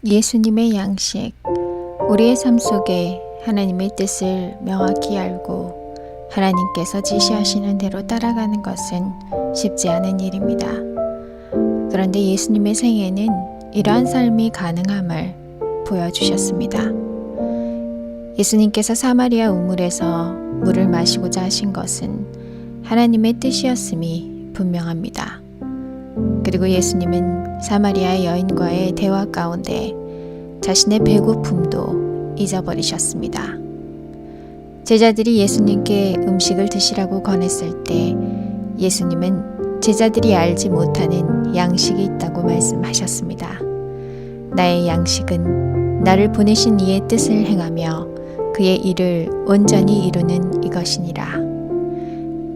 예수님의 양식. 우리의 삶 속에 하나님의 뜻을 명확히 알고 하나님께서 지시하시는 대로 따라가는 것은 쉽지 않은 일입니다. 그런데 예수님의 생애는 이러한 삶이 가능함을 보여주셨습니다. 예수님께서 사마리아 우물에서 물을 마시고자 하신 것은 하나님의 뜻이었음이 분명합니다. 그리고 예수님은 사마리아 여인과의 대화 가운데 자신의 배고픔도 잊어버리셨습니다. 제자들이 예수님께 음식을 드시라고 권했을 때 예수님은 제자들이 알지 못하는 양식이 있다고 말씀하셨습니다. 나의 양식은 나를 보내신 이의 뜻을 행하며 그의 일을 온전히 이루는 이것이니라.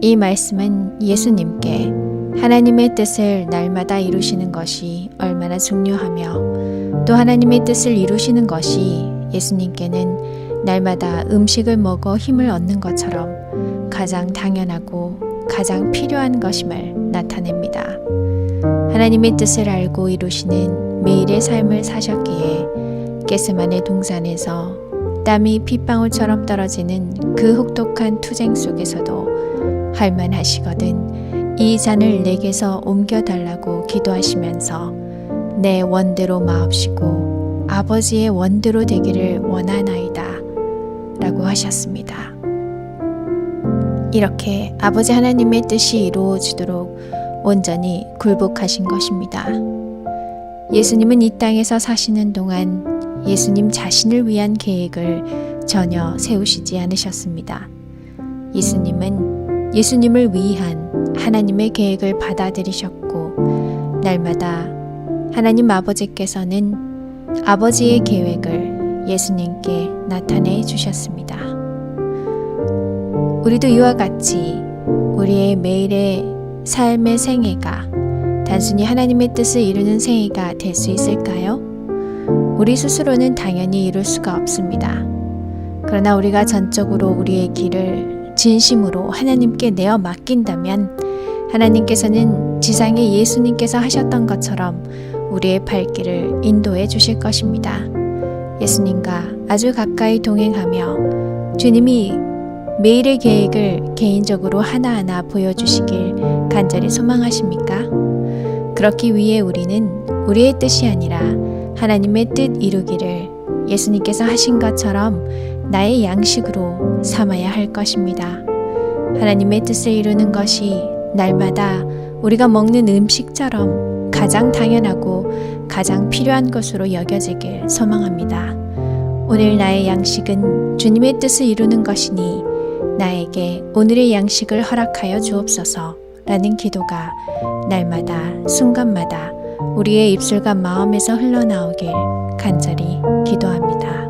이 말씀은 예수님께 하나님의 뜻을 날마다 이루시는 것이 얼마나 중요하며 또 하나님의 뜻을 이루시는 것이 예수님께는 날마다 음식을 먹어 힘을 얻는 것처럼 가장 당연하고 가장 필요한 것임을 나타냅니다. 하나님의 뜻을 알고 이루시는 매일의 삶을 사셨기에 겟세마네 동산에서 땀이 핏방울처럼 떨어지는 그 혹독한 투쟁 속에서도 할만하시거든 이 잔을 내게서 옮겨달라고 기도하시면서 내 원대로 마옵시고 아버지의 원대로 되기를 원하나이다 라고 하셨습니다. 이렇게 아버지 하나님의 뜻이 이루어지도록 온전히 굴복하신 것입니다. 예수님은 이 땅에서 사시는 동안 예수님 자신을 위한 계획을 전혀 세우시지 않으셨습니다. 예수님은 예수님을 위한 하나님의 계획을 받아들이셨고 날마다 하나님 아버지께서는 아버지의 계획을 예수님께 나타내 주셨습니다. 우리도 이와 같이 우리의 매일의 삶의 생애가 단순히 하나님의 뜻을 이루는 생애가 될 수 있을까요? 우리 스스로는 당연히 이룰 수가 없습니다. 그러나 우리가 전적으로 우리의 길을 진심으로 하나님께 내어 맡긴다면 하나님께서는 지상에 예수님께서 하셨던 것처럼 우리의 발길을 인도해 주실 것입니다. 예수님과 아주 가까이 동행하며 주님이 매일의 계획을 개인적으로 하나하나 보여주시길 간절히 소망하십니까? 그렇기 위해 우리는 우리의 뜻이 아니라 하나님의 뜻 이루기를 예수님께서 하신 것처럼 나의 양식으로 삼아야 할 것입니다. 하나님의 뜻을 이루는 것이 날마다 우리가 먹는 음식처럼 가장 당연하고 가장 필요한 것으로 여겨지길 소망합니다. 오늘 나의 양식은 주님의 뜻을 이루는 것이니 나에게 오늘의 양식을 허락하여 주옵소서 라는 기도가 날마다 순간마다 우리의 입술과 마음에서 흘러나오길 간절히 기도합니다.